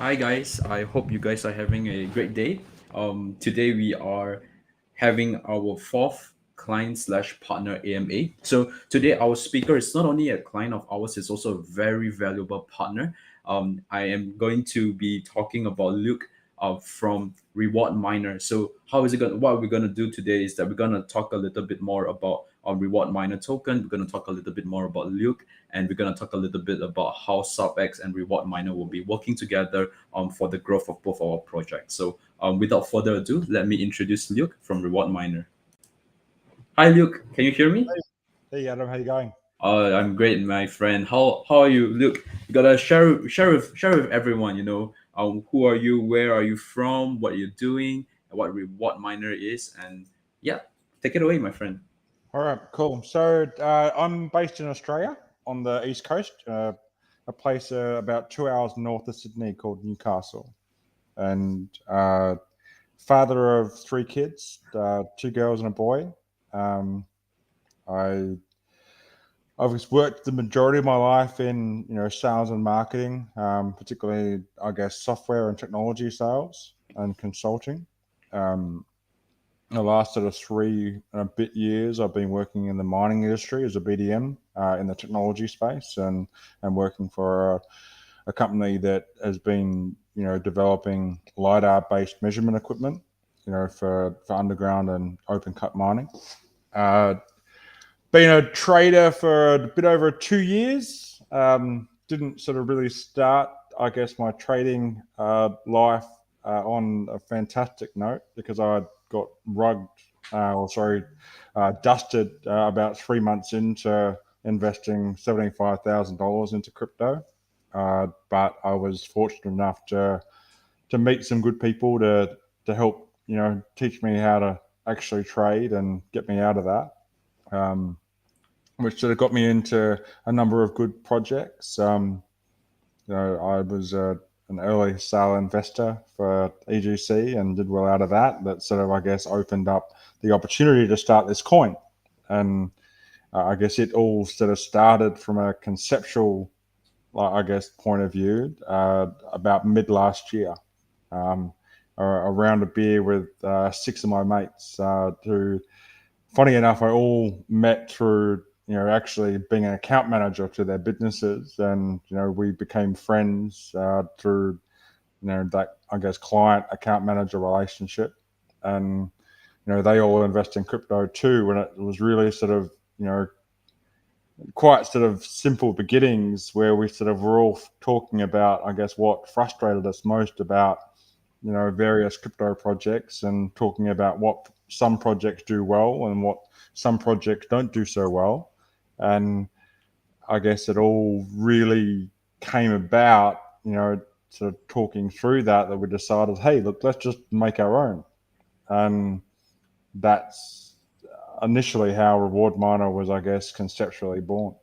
Hi guys, I hope you guys are having a great day. Today we are having our fourth client slash partner AMA. So today our speaker is not only a client of ours, it's also a very valuable partner. I am going to be talking about Luke from Reward Miner. So how is it going? What we're going to do today is that we're going to talk a little bit more about Reward Miner token. We're going to talk a little bit more about Luke, and we're going to talk a little bit about how SUBX and Reward Miner will be working together for the growth of both our projects. So without further ado, let me introduce Luke from Reward Miner. Hi, Luke. Can you hear me? Hey Adam, how you going? I'm great, my friend. How are you, Luke? You gotta share with everyone. Who are you? Where are you from? What are you doing? What Reward Miner is, and yeah, take it away, my friend. All right, cool. So I'm based in Australia on the east coast, a place about 2 hours north of Sydney called Newcastle, and father of three kids, two girls and a boy. Um, I I've worked the majority of my life in sales and marketing, particularly I guess software and technology sales and consulting. Um, the last sort of 3 and a bit years, I've been working in the mining industry as a BDM in the technology space, and working for a company that has been developing lidar based measurement equipment, for underground and open cut mining. Uh, been a trader for a bit over 2 years. Didn't sort of really start, I guess, my trading life on a fantastic note because I got dusted about 3 months into investing $75,000 into crypto. But I was fortunate enough to meet some good people to help teach me how to actually trade and get me out of that. Um, which sort of got me into a number of good projects. I was an early sale investor for EGC and did well out of that. That sort of, I guess, opened up the opportunity to start this coin. And I guess it all sort of started from a conceptual, I guess, point of view about mid last year. Um, around a beer with six of my mates who, funny enough, I all met through actually being an account manager to their businesses, and we became friends through that, I guess, client account manager relationship, and they all invest in crypto too. When it was really sort of quite sort of simple beginnings where we sort of were all talking about, I guess, what frustrated us most about various crypto projects, and talking about what some projects do well and what some projects don't do so well. And I guess it all really came about, sort of talking through that we decided, hey, look, let's just make our own. And that's initially how Reward Miner was, I guess, conceptually born.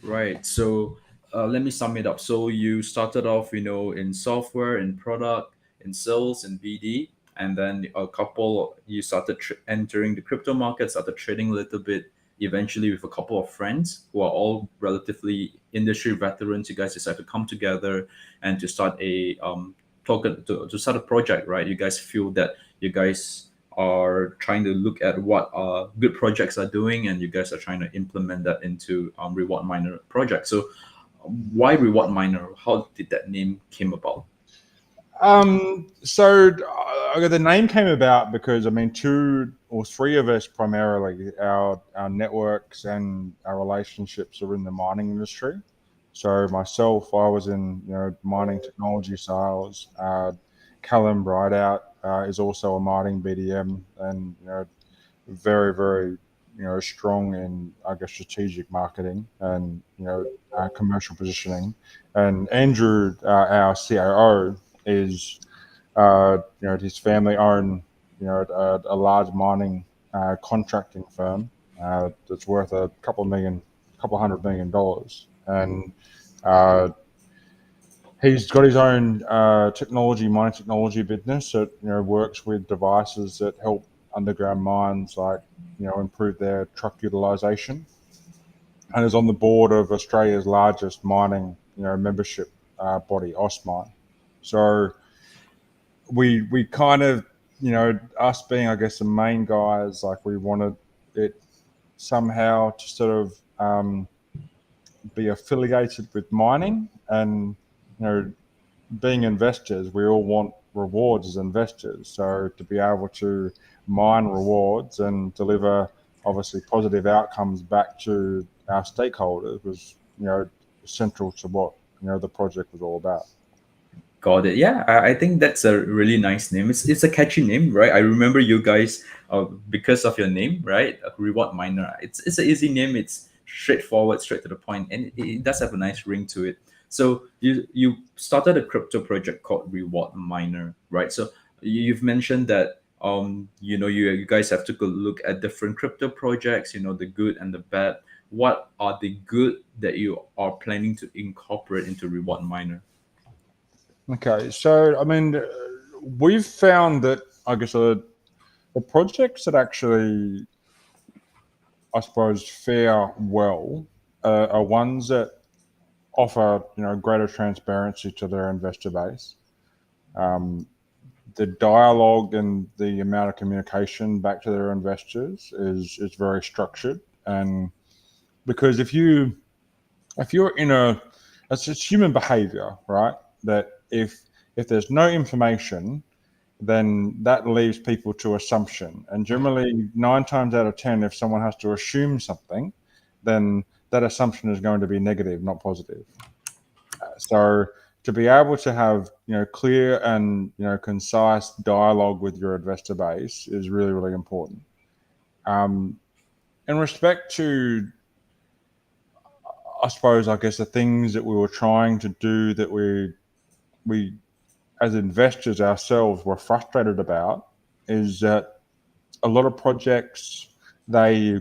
Right. So let me sum it up. So you started off, in software, in product, in sales, in BD, and then you started entering the crypto market, started trading a little bit. Eventually, with a couple of friends who are all relatively industry veterans, you guys decided to come together and to start to start a project, right? You guys feel that you guys are trying to look at what good projects are doing, and you guys are trying to implement that into Reward Miner project. So, why Reward Miner? How did that name came about? So the name came about because, I mean, two or three of us primarily, our networks and our relationships are in the mining industry. So myself, I was in mining technology sales. Callum Rideout is also a mining BDM, and very very strong in, I guess, strategic marketing and commercial positioning. And Andrew, our COO, is his family own a large mining contracting firm that's worth a couple $100 million, and uh, he's got his own mining technology business that works with devices that help underground mines, like improve their truck utilization, and is on the board of Australia's largest mining membership body, OSMine. So we kind of, us being, I guess, the main guys, like we wanted it somehow to sort of be affiliated with mining, and being investors, we all want rewards as investors. So to be able to mine rewards and deliver obviously positive outcomes back to our stakeholders was, central to what, the project was all about. Got it. Yeah, I think that's a really nice name. It's a catchy name, right? I remember you guys because of your name, right? Reward Miner. It's an easy name. It's straightforward, straight to the point, and it does have a nice ring to it. So you started a crypto project called Reward Miner, right? So you've mentioned that you guys have took a look at different crypto projects, the good and the bad. What are the good that you are planning to incorporate into Reward Miner? Okay, so I mean, we've found that, I guess, the projects that actually, I suppose, fare well are ones that offer, greater transparency to their investor base. Um, the dialogue and the amount of communication back to their investors is very structured, and because if you're in it's human behavior, right? That if there's no information, then that leaves people to assumption. And generally, 9 times out of 10, if someone has to assume something, then that assumption is going to be negative, not positive. So to be able to have, clear and, concise dialogue with your investor base is really, really important. Um, in respect to, I suppose, I guess the things that we were trying to do that we as investors ourselves were frustrated about, is that a lot of projects, they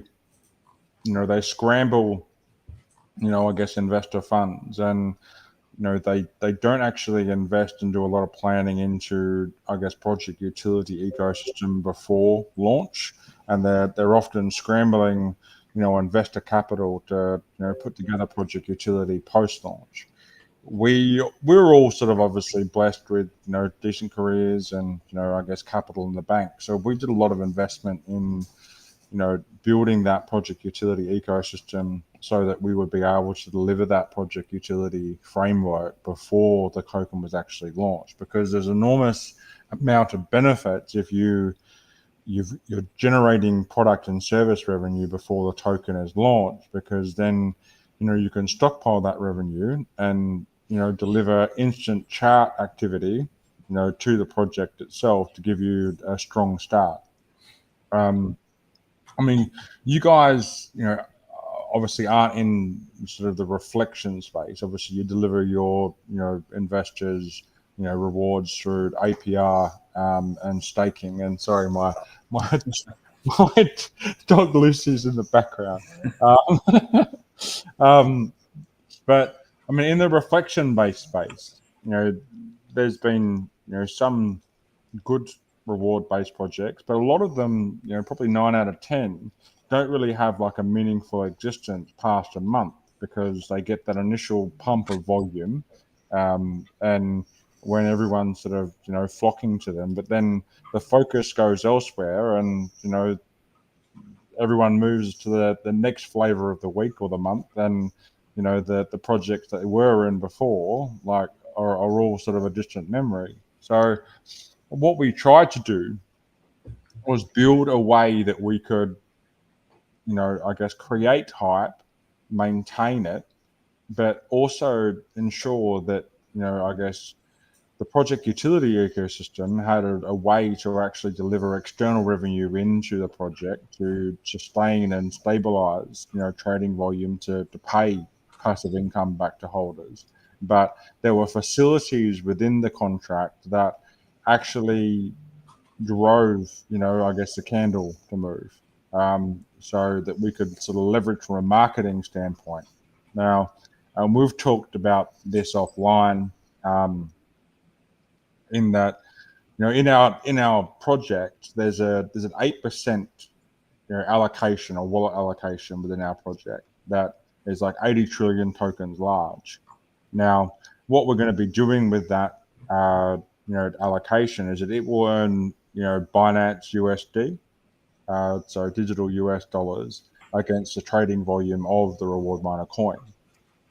they scramble, I guess, investor funds, and they don't actually invest and do a lot of planning into, I guess, project utility ecosystem before launch, and they're often scrambling, investor capital to, put together project utility post launch. We were all sort of obviously blessed with, decent careers and, I guess, capital in the bank, so we did a lot of investment in, building that project utility ecosystem so that we would be able to deliver that project utility framework before the token was actually launched, because there's enormous amount of benefits if you're generating product and service revenue before the token is launched, because then you can stockpile that revenue and deliver instant chart activity to the project itself to give you a strong start. I mean, you guys, obviously aren't in sort of the reflection space. Obviously, you deliver your, investors, rewards through APR and staking. And sorry, my my dog Lucy's in the background. Um, um, but I mean, in the reflection-based space, there's been, some good reward-based projects, but a lot of them, probably 9 out of 10, don't really have like a meaningful existence past a month, because they get that initial pump of volume, and when everyone's sort of flocking to them, but then the focus goes elsewhere, and everyone moves to the next flavor of the week or the month, and the projects that they were in before, like, are all sort of a distant memory. So what we tried to do was build a way that we could, I guess, create hype, maintain it, but also ensure that, I guess, the project utility ecosystem had a way to actually deliver external revenue into the project to sustain and stabilize, trading volume to pay passive income back to holders. But there were facilities within the contract that actually drove, I guess, the candle to move, so that we could sort of leverage from a marketing standpoint. Now, we've talked about this offline, in that, in our project, there's an 8% allocation, or wallet allocation within our project, that is like 80 trillion tokens large. Now, what we're going to be doing with that allocation is that it will earn Binance USD, so digital US dollars, against the trading volume of the reward miner coin.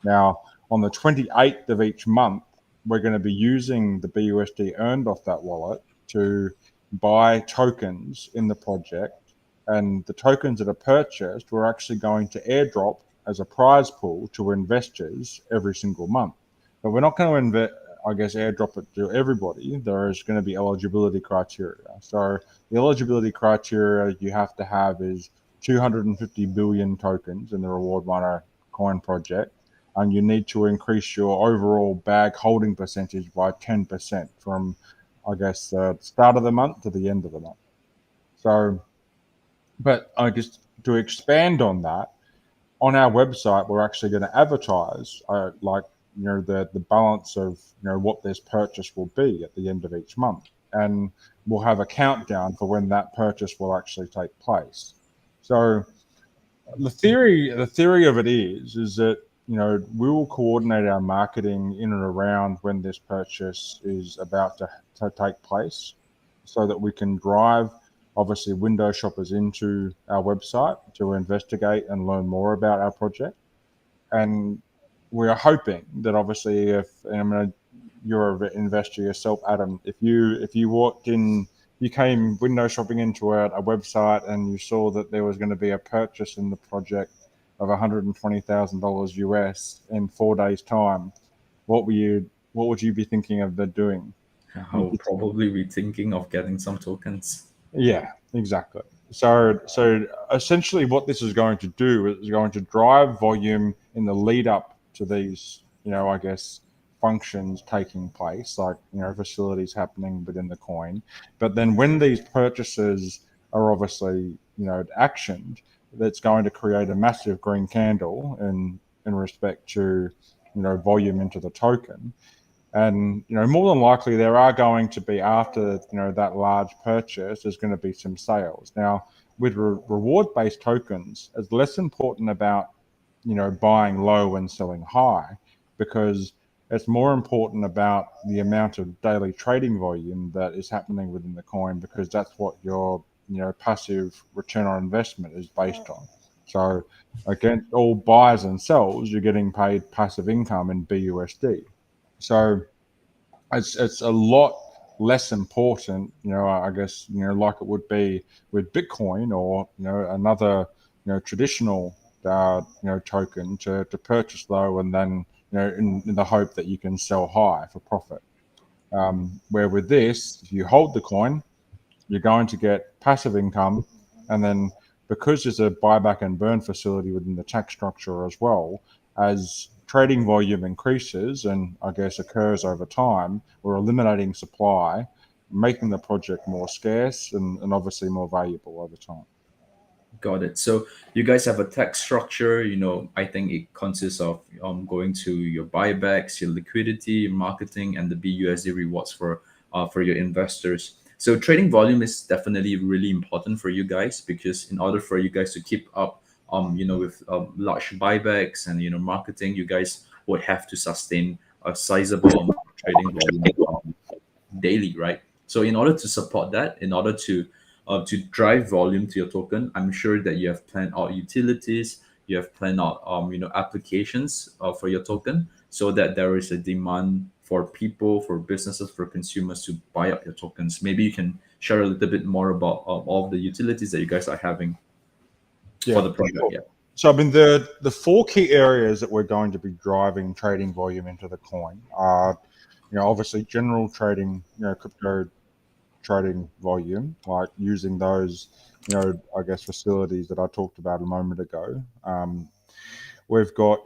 Now, on the 28th of each month, we're going to be using the BUSD earned off that wallet to buy tokens in the project. And the tokens that are purchased, we're actually going to airdrop as a prize pool to investors every single month. But we're not going to airdrop it to everybody. There is going to be eligibility criteria. So the eligibility criteria you have to have is 250 billion tokens in the reward miner coin project, and you need to increase your overall bag holding percentage by 10% from, the start of the month to the end of the month. So, but I guess to expand on that, on our website, we're actually going to advertise the balance of what this purchase will be at the end of each month, and we'll have a countdown for when that purchase will actually take place. So the theory of it is that we will coordinate our marketing in and around when this purchase is about to take place, so that we can drive obviously window shoppers into our website to investigate and learn more about our project. And we are hoping that obviously you're an investor yourself, Adam, if you walked in, you came window shopping into a website and you saw that there was going to be a purchase in the project of $120,000 US in 4 days time, what would you be thinking of doing? I'll probably be thinking of getting some tokens. Yeah, exactly. So essentially, what this is going to do is going to drive volume in the lead up to these, functions taking place, like facilities happening within the coin. But then when these purchases are obviously actioned, that's going to create a massive green candle in respect to volume into the token. And more than likely there are going to be, after that large purchase, there's going to be some sales. Now, with reward based tokens, it's less important about buying low and selling high, because it's more important about the amount of daily trading volume that is happening within the coin, because that's what your passive return on investment is based on. So against all buys and sells, you're getting paid passive income in BUSD. So it's a lot less important, like it would be with Bitcoin or another traditional token to purchase low and then in the hope that you can sell high for profit. Where with this, if you hold the coin, you're going to get passive income, and then because there's a buyback and burn facility within the tax structure as well, as trading volume increases and occurs over time, we're eliminating supply, making the project more scarce and obviously more valuable over time. Got it. So you guys have a tax structure. I think it consists of going to your buybacks, your liquidity, your marketing, and the BUSD rewards for your investors. So trading volume is definitely really important for you guys, because in order for you guys to keep up, with large buybacks and marketing, you guys would have to sustain a sizable amount of trading volume daily, right? So in order to support that, in order to drive volume to your token, I'm sure that you have planned out utilities, you have planned out applications for your token, so that there is a demand for people, for businesses, for consumers to buy up your tokens. Maybe you can share a little bit more about all of the utilities that you guys are having for Yeah. the project. Yeah. So, the four key areas that we're going to be driving trading volume into the coin are, obviously general trading, crypto trading volume, like using those, facilities that I talked about a moment ago. We've got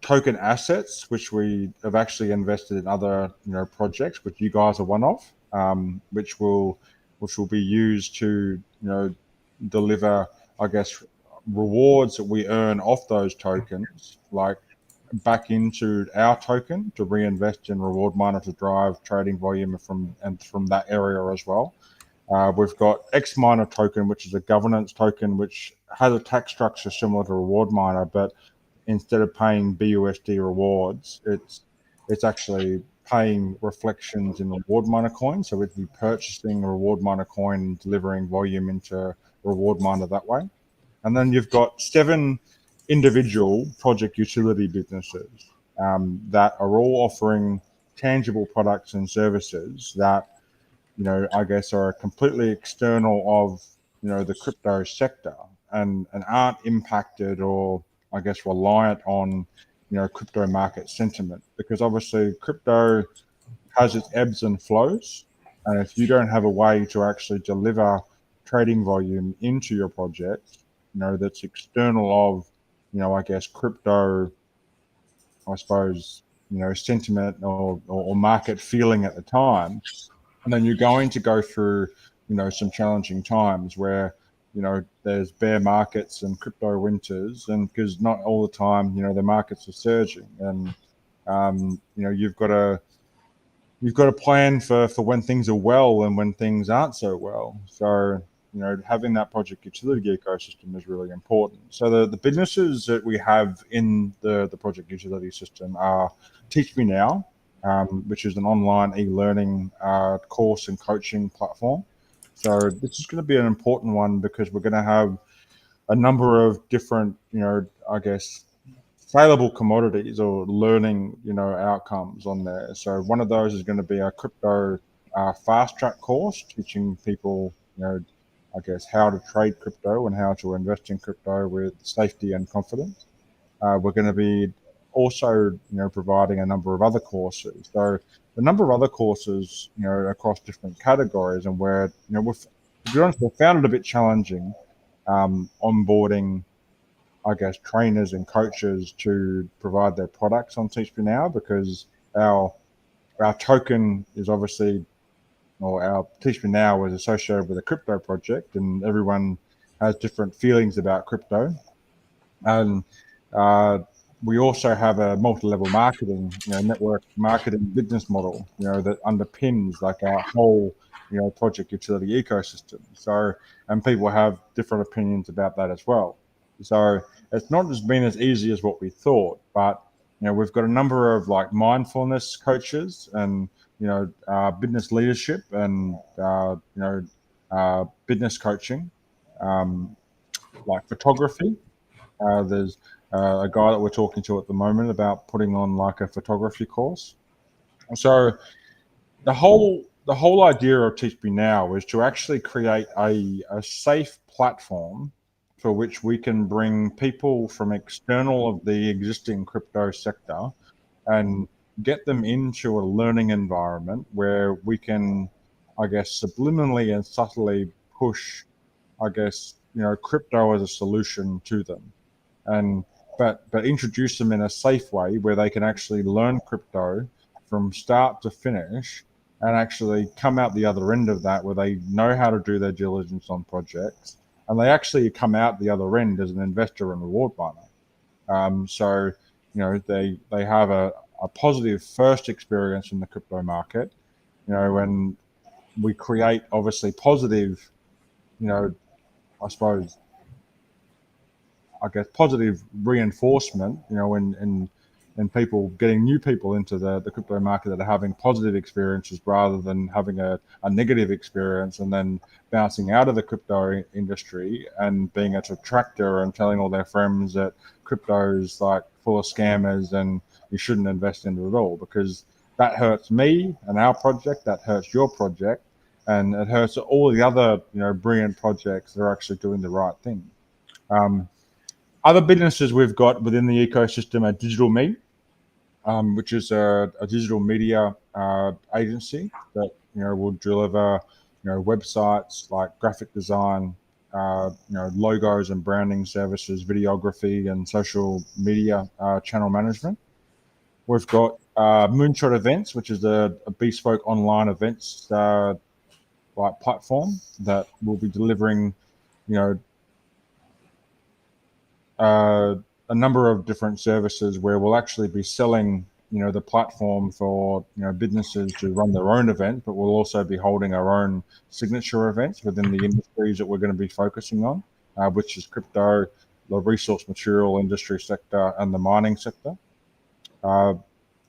token assets, which we have actually invested in other, projects, which you guys are one of, which will be used to, deliver, rewards that we earn off those tokens, like back into our token to reinvest in reward miner to drive trading volume from that area as well. We've got X miner token, which is a governance token, which has a tax structure similar to reward miner, but instead of paying BUSD rewards, it's actually paying reflections in reward miner coin. So we'd be purchasing a reward miner coin and delivering volume into reward miner that way. And then you've got 7 individual project utility businesses that are all offering tangible products and services that, I guess are completely external of, the crypto sector and aren't impacted or, I guess, reliant on, crypto market sentiment, because obviously crypto has its ebbs and flows. And if you don't have a way to actually deliver trading volume into your project, that's external of, I guess, crypto, I suppose, sentiment or market feeling at the time, and then you're going to go through, some challenging times where, there's bear markets and crypto winters, and because not all the time, the markets are surging, and you've got to plan for when things are well and when things aren't so well. So, having that project utility ecosystem is really important. So the businesses that we have in the project utility system are Teach Me Now, which is an online e-learning course and coaching platform. So this is going to be an important one because we're going to have a number of different, I guess, saleable commodities or learning, outcomes on there. So one of those is going to be a crypto fast track course, teaching people, I guess, how to trade crypto and how to invest in crypto with safety and confidence. We're going to be also, providing a number of other courses. So a number of other courses, across different categories, and where, to be honest, we found it a bit challenging onboarding, I guess, trainers and coaches to provide their products on Teach Me Now, because our token is obviously, or our Teach Me Now is associated with a crypto project, and everyone has different feelings about crypto. And we also have a multi-level marketing, network marketing business model, that underpins like our whole, project utility ecosystem. So, and people have different opinions about that as well. So it's not just been as easy as what we thought, but we've got a number of like mindfulness coaches and business leadership and business coaching, like photography. There's a guy that we're talking to at the moment about putting on like a photography course. So the whole idea of Teach Me Now is to actually create a safe platform for which we can bring people from external of the existing crypto sector and get them into a learning environment where we can, I guess, subliminally and subtly push, I guess, crypto as a solution to them, and but introduce them in a safe way where they can actually learn crypto from start to finish and actually come out the other end of that where they know how to do their diligence on projects, and they actually come out the other end as an investor and reward miner. So, they have a positive first experience in the crypto market, when we create obviously positive, I suppose, positive reinforcement, and people getting new people into the crypto market that are having positive experiences rather than having a negative experience and then bouncing out of the crypto industry and being a detractor and telling all their friends that crypto is like full of scammers and you shouldn't invest in it at all, because that hurts me and our project, that hurts your project, and it hurts all the other, brilliant projects that are actually doing the right thing. Other businesses we've got within the ecosystem are Digital Me, which is a digital media agency that will deliver websites like graphic design, logos and branding services, videography, and social media channel management. We've got Moonshot Events, which is a bespoke online events like platform that will be delivering a number of different services where we'll actually be selling, the platform for, businesses to run their own event, but we'll also be holding our own signature events within the industries that we're going to be focusing on, which is crypto, the resource material industry sector, and the mining sector.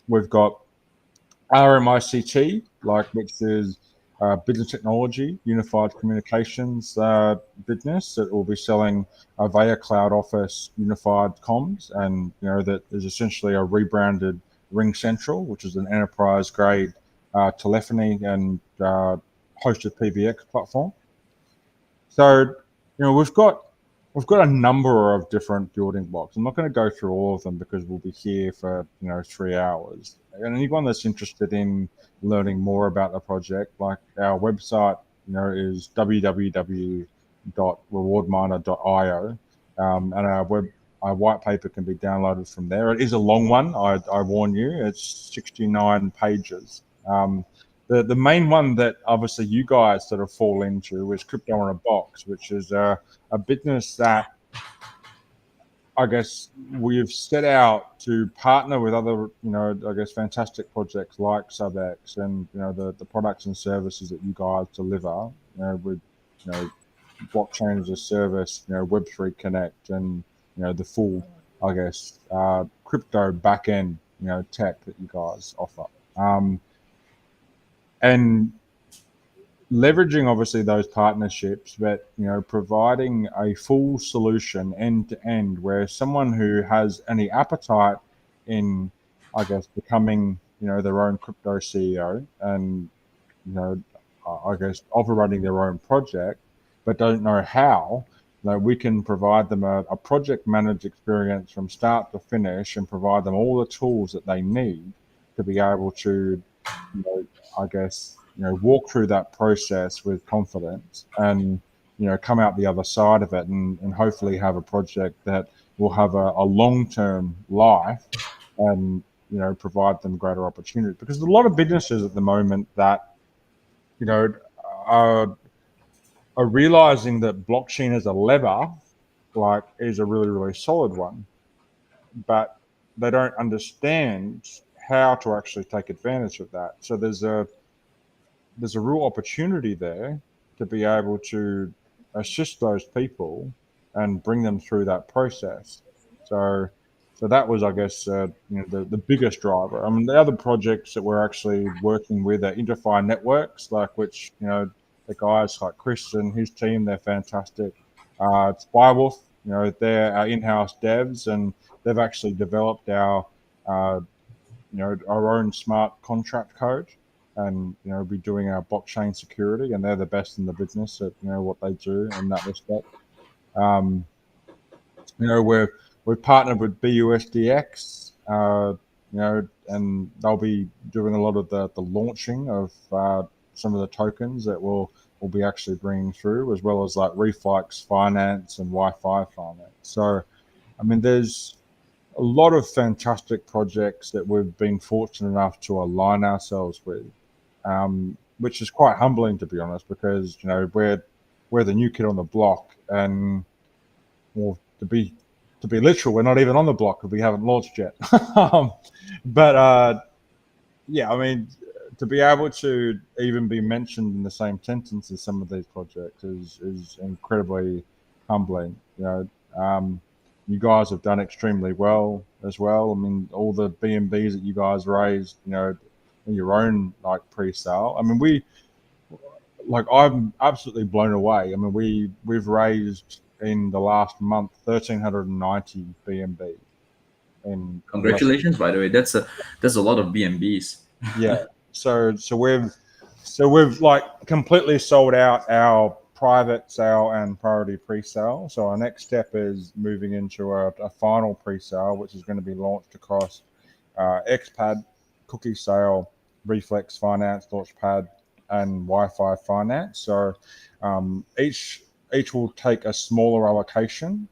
We've got RMICT, which is business technology, unified communications business that will be selling Avaya Cloud Office unified comms, and that is essentially a rebranded Ring Central, which is an enterprise grade telephony and hosted PBX platform. So, we've got a number of different building blocks. I'm not going to go through all of them because we'll be here for 3 hours. And anyone that's interested in learning more about the project, like our website, is www.rewardminer.io, and our white paper can be downloaded from there. It is a long one, I warn you. It's 69 pages. The main one that obviously you guys sort of fall into is Crypto in a Box, which is a business that I guess we've set out to partner with other, fantastic projects like SUBX and, the products and services that you guys deliver, with, blockchain as a service, Web3 Connect and, the full, crypto backend, tech that you guys offer. And leveraging obviously those partnerships, but providing a full solution end to end, where someone who has any appetite in, becoming their own crypto CEO and operating their own project, but don't know how. We can provide them a project managed experience from start to finish, and provide them all the tools that they need to be able to, walk through that process with confidence and, come out the other side of it and hopefully have a project that will have a long-term life and, provide them greater opportunity. Because there's a lot of businesses at the moment that, are realizing that blockchain as a lever, is a really, really solid one, but they don't understand how to actually take advantage of that. So there's a real opportunity there to be able to assist those people and bring them through that process. So that was, I guess, the biggest driver. I mean, the other projects that we're actually working with are Interfi Networks, which, the guys like Chris and his team, they're fantastic. Spywolf, they're our in-house devs, and they've actually developed our own smart contract code, and be doing our blockchain security, and they're the best in the business at what they do in that respect. We've partnered with BUSDX, and they'll be doing a lot of the launching of some of the tokens that we'll be actually bringing through, as well as like Reflex Finance and Wi-Fi Finance. So, I mean, there's a lot of fantastic projects that we've been fortunate enough to align ourselves with, which is quite humbling, to be honest, because we're the new kid on the block, and well, to be literal, we're not even on the block because we haven't launched yet. But yeah, I mean, to be able to even be mentioned in the same sentence as some of these projects is incredibly humbling. You guys have done extremely well as well. I mean, all the BNBs that you guys raised, in your own pre-sale. I mean, I'm absolutely blown away. I mean, we've raised in the last month 1,390 BNB. Congratulations, by the way. That's a lot of BNBs. Yeah. So we've completely sold out our private sale and priority pre-sale. So our next step is moving into a final pre-sale, which is going to be launched across XPad, Cookie Sale, Reflex Finance, Launchpad, and Wi-Fi Finance. So each will take a smaller allocation,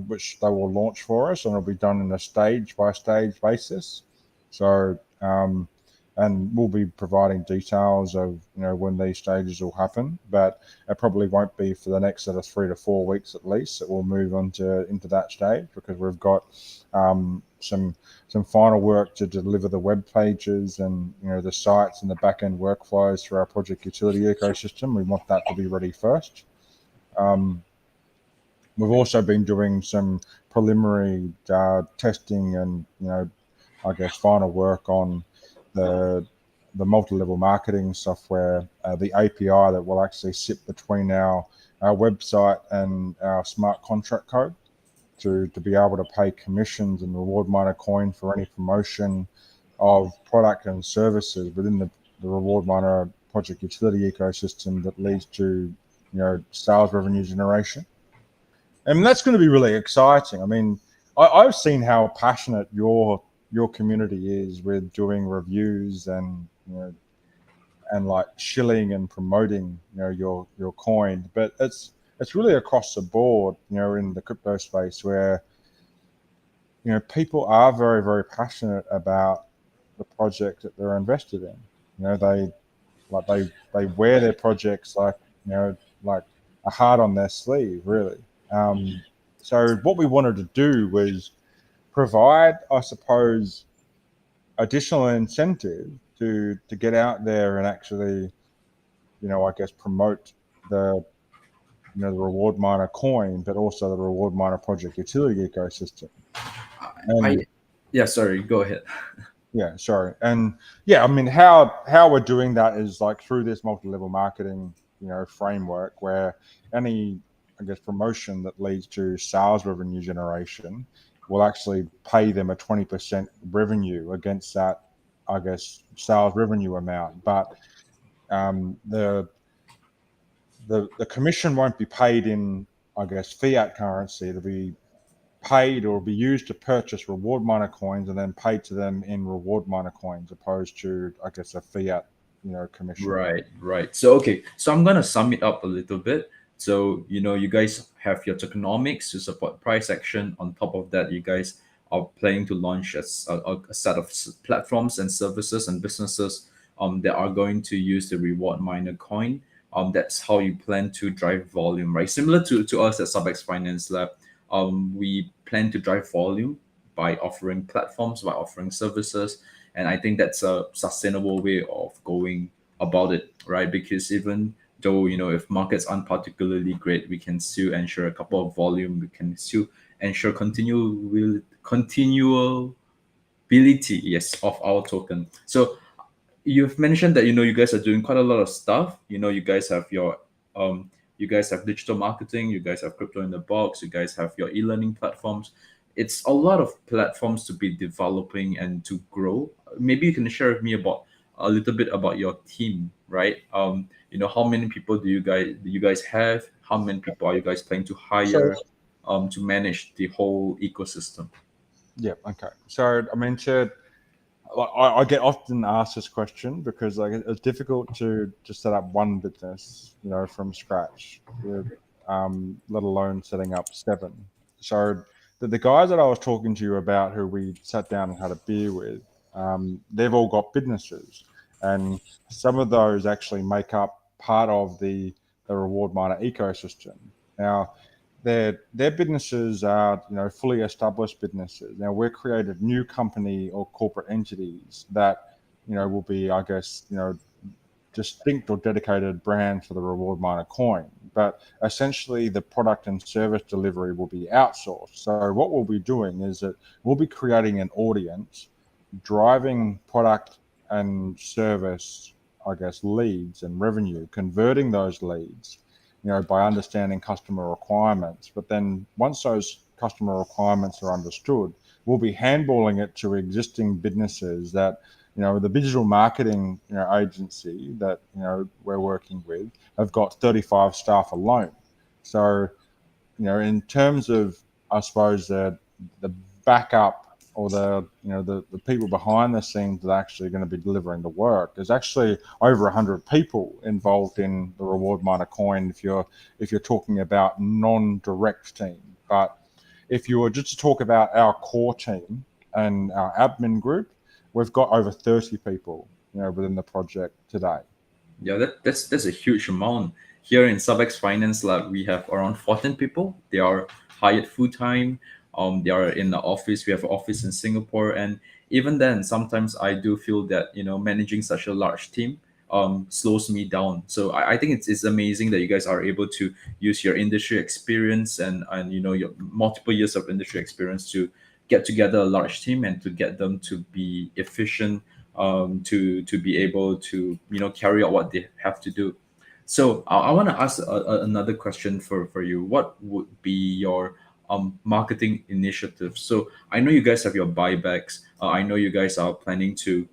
which they will launch for us, and it'll be done in a stage by stage basis. So and we'll be providing details of when these stages will happen, but it probably won't be for the next sort of 3 to 4 weeks at least that we'll move on into that stage, because we've got some final work to deliver the web pages and the sites and the back end workflows for our project utility ecosystem. We want that to be ready first. We've also been doing some preliminary testing and final work on the the multi-level marketing software, the API that will actually sit between our website and our smart contract code to be able to pay commissions and reward miner coin for any promotion of product and services within the reward miner project utility ecosystem that leads to sales revenue generation. And that's going to be really exciting. I mean, I've seen how passionate your community is with doing reviews and and like shilling and promoting your coin, but it's really across the board in the crypto space where people are very, very passionate about the project that they're invested in. They like they wear their projects like like a heart on their sleeve, really. So what we wanted to do was provide, I suppose, additional incentive to get out there and actually, I guess, promote the the reward miner coin, but also the reward miner project utility ecosystem. I And yeah, sorry, go ahead. yeah, sorry. And yeah, I mean, how we're doing that is like through this multi-level marketing, framework where any, I guess, promotion that leads to sales revenue generation will actually pay them a 20% revenue against that, I guess, sales revenue amount. But the commission won't be paid in, I guess, fiat currency. It'll be paid or be used to purchase reward miner coins and then paid to them in reward miner coins, opposed to, I guess, a fiat, commission. Right, right. So okay, so I'm gonna sum it up a little bit. So you guys have your tokenomics to support price action. On top of that, you guys are planning to launch a set of platforms and services and businesses that are going to use the reward miner coin. That's how you plan to drive volume, right? Similar to us at SUBX Finance Lab, we plan to drive volume by offering platforms, by offering services, and I think that's a sustainable way of going about it, right? Because even though if markets aren't particularly great, we can still ensure a couple of volume. We can still ensure continuability, yes, of our token. So you've mentioned that you guys are doing quite a lot of stuff. You guys have your you guys have digital marketing, you guys have crypto in the box, you guys have your e-learning platforms. It's a lot of platforms to be developing and to grow. Maybe you can share with me about a little bit about your team, right? How many people do you guys have? How many people are you guys planning to So hire to manage the whole ecosystem? yeah, okay. So I mean, I get often asked this question because like it's difficult to set up one business, from scratch, let alone setting up seven. So the guys that I was talking to you about, who we sat down and had a beer with, they've all got businesses, and some of those actually make up part of the reward miner ecosystem. Now, their businesses are fully established businesses. Now we're created new company or corporate entities that will be, I guess, distinct or dedicated brand for the reward miner coin. But essentially, the product and service delivery will be outsourced. So what we'll be doing is that we'll be creating an audience, driving product and service, I guess, leads and revenue, converting those leads, by understanding customer requirements. But then once those customer requirements are understood, we'll be handballing it to existing businesses that, the digital marketing, agency that, we're working with have got 35 staff alone. So, in terms of, I suppose, the backup or the people behind the scenes that are actually going to be delivering the work, there's actually over 100 people involved in the reward miner coin if you're talking about non-direct team. But if you were just to talk about our core team and our admin group, we've got over 30 people within the project today. Yeah, that's a huge amount. Here in SUBX Finance Lab, we have around 14 people. They are hired full time. They are in the office. We have an office in Singapore, and even then, sometimes I do feel that managing such a large team slows me down. So I think it's amazing that you guys are able to use your industry experience and your multiple years of industry experience to get together a large team and to get them to be efficient to be able to carry out what they have to do. So I want to ask another question for you. What would be your marketing initiative? So I know you guys have your buybacks. I know you guys are planning to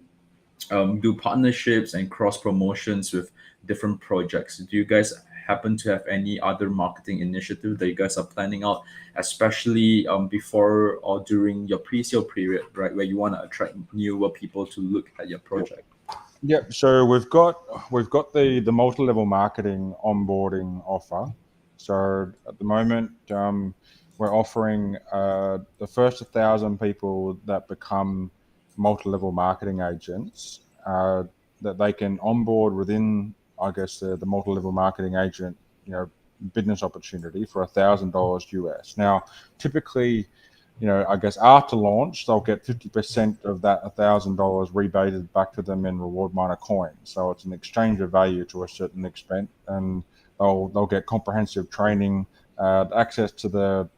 do partnerships and cross promotions with different projects. Do you guys happen to have any other marketing initiative that you guys are planning out, especially before or during your pre-sale period, right, where you want to attract newer people to look at your project? Yep. So we've got the multi-level marketing onboarding offer. So at the moment, we're offering the first 1,000 people that become multi-level marketing agents that they can onboard within, I guess, the multi-level marketing agent, business opportunity for $1,000 US. Now, typically, I guess after launch, they'll get 50% of that $1,000 rebated back to them in reward miner coins. So it's an exchange of value to a certain extent, and they'll get comprehensive training, access to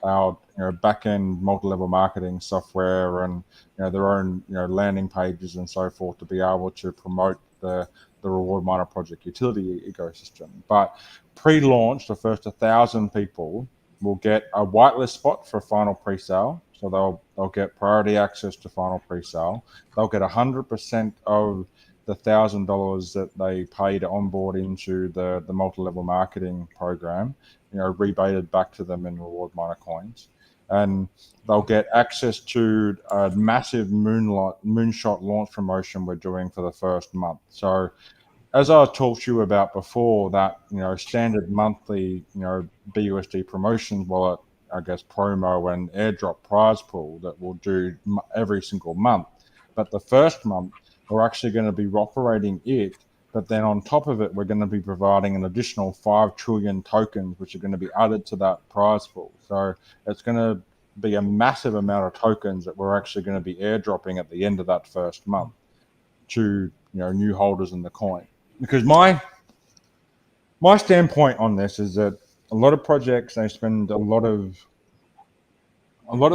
our back end multi-level marketing software, and their own landing pages and so forth to be able to promote the reward miner project utility ecosystem. But pre-launch, the first 1,000 people will get a whitelist spot for final pre-sale. So they'll get priority access to final pre-sale. They'll get 100% of the $1,000 that they pay to onboard into the multi-level marketing program, rebated back to them in reward miner coins. And they'll get access to a massive moonshot launch promotion we're doing for the first month. So as I talked to you about before, that standard monthly BUSD promotions wallet, I guess, promo and airdrop prize pool that we'll do every single month. But the first month, we're actually going to be operating it. But then on top of it, we're going to be providing an additional 5 trillion tokens, which are going to be added to that prize pool. So it's going to be a massive amount of tokens that we're actually going to be airdropping at the end of that first month to new holders in the coin. Because my standpoint on this is that a lot of projects, they spend a lot of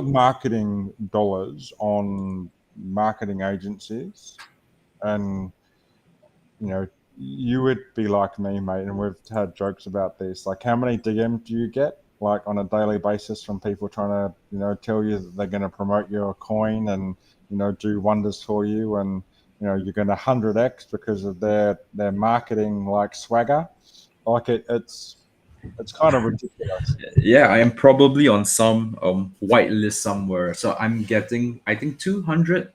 marketing dollars on marketing agencies, and you would be like me, mate, and we've had jokes about this. Like, how many DMs do you get, like, on a daily basis from people trying to, tell you that they're going to promote your coin and, do wonders for you, and, you're going to 100x because of their marketing, like, swagger. Like, it's kind of ridiculous. Yeah, I am probably on some whitelist somewhere. So I'm getting, I think, 200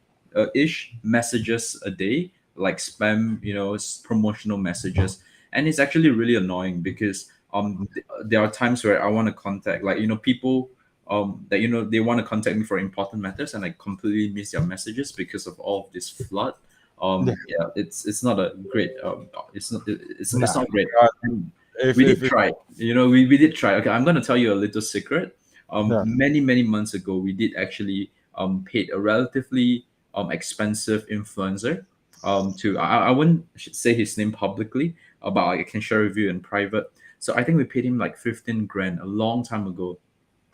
ish messages a day, like spam, promotional messages. And it's actually really annoying because there are times where I want to contact, like, people that, they want to contact me for important matters, and I completely miss their messages because of all of this flood. Yeah. Yeah, it's not a great, it's Nah. not great. And If, we did if, if try, we did try. Okay, I'm going to tell you a little secret. yeah. Many months ago, we did actually paid a relatively expensive influencer to, I wouldn't say his name publicly, but I can share with you in private. So I think we paid him like 15 grand a long time ago,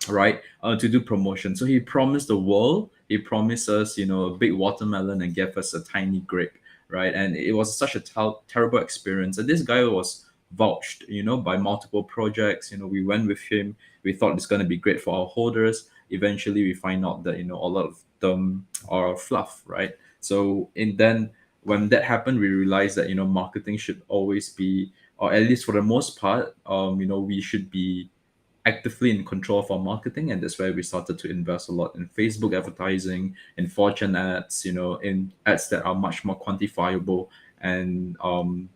right, to do promotion. So he promised the world. He promised us, a big watermelon and gave us a tiny grape, right? And it was such a terrible experience. And this guy was vouched, by multiple projects. We went with him. We thought it's going to be great for our holders. Eventually, we find out that a lot of them are fluff, right? So in then when that happened, we realized that marketing should always be, or at least for the most part, we should be actively in control of our marketing, and that's where we started to invest a lot in Facebook advertising, in fortune ads, in ads that are much more quantifiable, and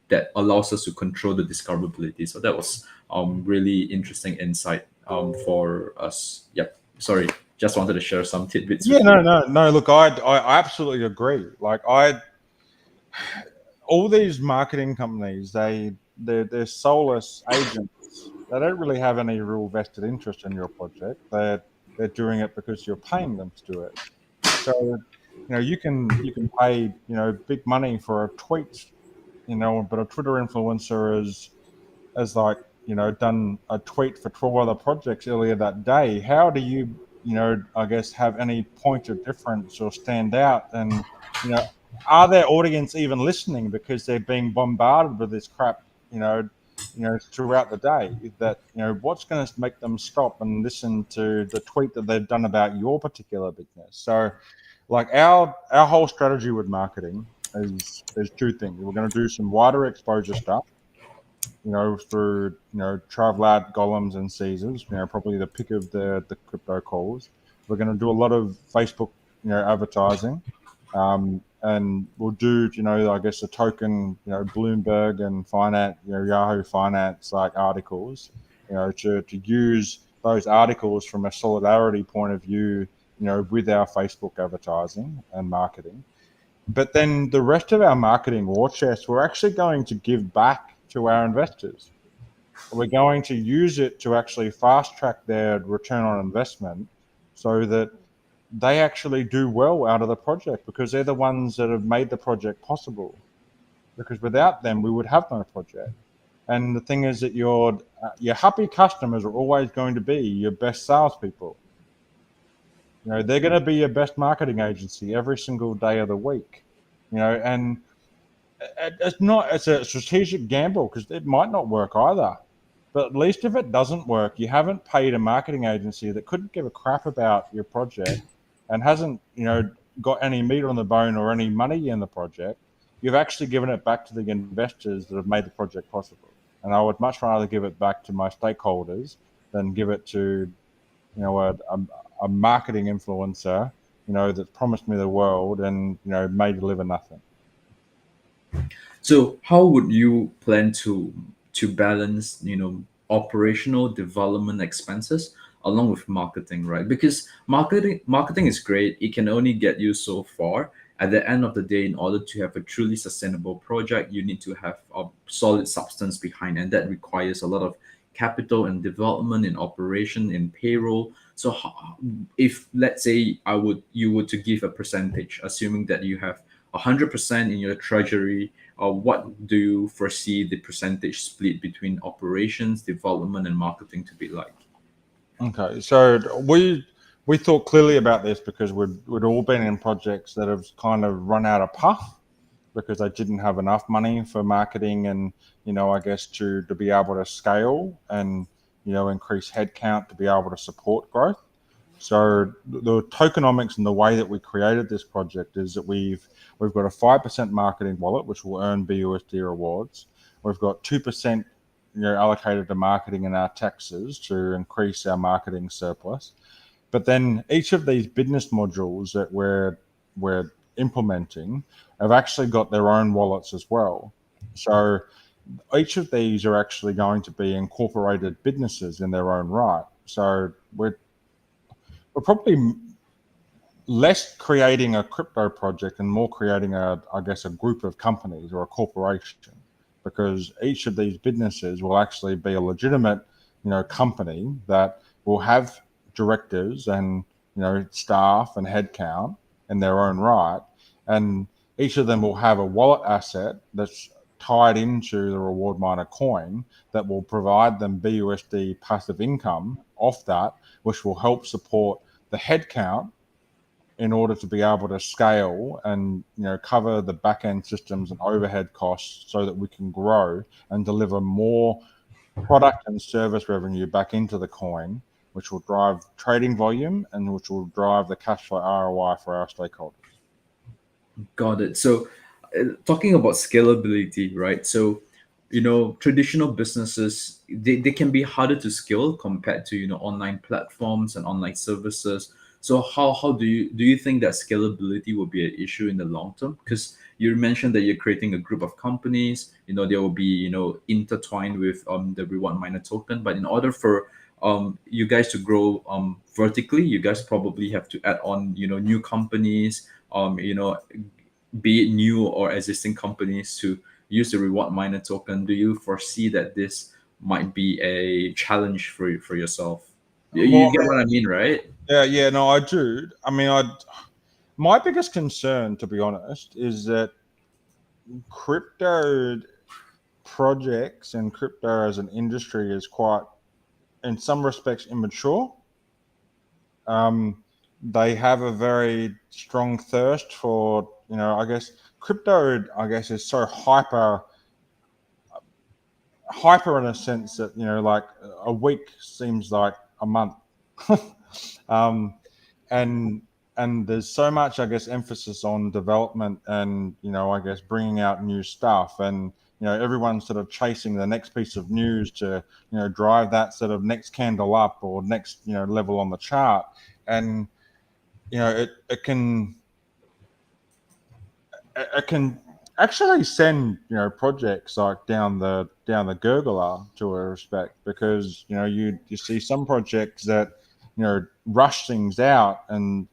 that allows us to control the discoverability. So that was really interesting insight for us. Yep, sorry, just wanted to share some tidbits Yeah, with you. no. Look, I absolutely agree. Like, all these marketing companies, they're soulless agents. They don't really have any real vested interest in your project. They're doing it because you're paying them to do it. So you can pay big money for a tweet, but a Twitter influencer has like done a tweet for 12 other projects earlier that day. How do you I guess have any point of difference or stand out? And are their audience even listening because they're being bombarded with this crap, throughout the day? That what's going to make them stop and listen to the tweet that they've done about your particular business? So, like our whole strategy with marketing is two things. We're going to do some wider exposure stuff, through Trav Lad, Golems, and Caesars. Probably the pick of the crypto calls. We're going to do a lot of Facebook, advertising, and we'll do, I guess the token, Bloomberg and Finance, Yahoo Finance like articles, to use those articles from a solidarity point of view, with our Facebook advertising and marketing. But then the rest of our marketing war chest, we're actually going to give back to our investors. We're going to use it to actually fast track their return on investment so that they actually do well out of the project, because they're the ones that have made the project possible. Because without them, we would have no project. And the thing is that your happy customers are always going to be your best salespeople. They're going to be your best marketing agency every single day of the week. And it's a strategic gamble because it might not work either. But at least if it doesn't work, you haven't paid a marketing agency that couldn't give a crap about your project and hasn't, got any meat on the bone or any money in the project. You've actually given it back to the investors that have made the project possible. And I would much rather give it back to my stakeholders than give it to, a marketing influencer, that promised me the world and, may deliver nothing. So how would you plan to balance, operational development expenses along with marketing, right? Because marketing is great. It can only get you so far. At the end of the day, in order to have a truly sustainable project, you need to have a solid substance behind, and that requires a lot of capital and development in operation in payroll. So if let's say you were to give a percentage, assuming that you have 100% in your treasury, what do you foresee the percentage split between operations, development, and marketing to be like? Okay, so we thought clearly about this because we'd all been in projects that have kind of run out of puff because they didn't have enough money for marketing and, I guess to be able to scale and, increase headcount to be able to support growth. So the tokenomics and the way that we created this project is that we've got a 5% marketing wallet which will earn BUSD rewards. We've got 2%, allocated to marketing and our taxes to increase our marketing surplus. But then each of these business modules that we're implementing have actually got their own wallets as well. So each of these are actually going to be incorporated businesses in their own right. So we're probably less creating a crypto project and more creating a group of companies or a corporation, because each of these businesses will actually be a legitimate, company that will have directors and, staff and headcount in their own right. And each of them will have a wallet asset that's tied into the reward miner coin that will provide them BUSD passive income off that, which will help support the headcount in order to be able to scale and cover the back end systems and overhead costs so that we can grow and deliver more product and service revenue back into the coin, which will drive trading volume and which will drive the cash flow ROI for our stakeholders. Got it. So, talking about scalability, right? So, traditional businesses, they can be harder to scale compared to online platforms and online services. So how do you think that scalability will be an issue in the long term? Because you mentioned that you're creating a group of companies. They will be intertwined with the reward miner token. But in order for you guys to grow vertically, you guys probably have to add on new companies, be it new or existing companies to use the reward miner token. Do you foresee that this might be a challenge for yourself? You Well, get what I mean, right? yeah, no, I do. I mean, my biggest concern, to be honest, is that crypto projects and crypto as an industry is quite, in some respects, immature. They have a very strong thirst for I guess crypto, I guess, is so hyper in a sense that like a week seems like a month. um, and there's so much, I guess, emphasis on development and I guess bringing out new stuff, and everyone's sort of chasing the next piece of news to drive that sort of next candle up or next level on the chart. And it can actually send projects like down the gurgler to a respect, because you see some projects that rush things out and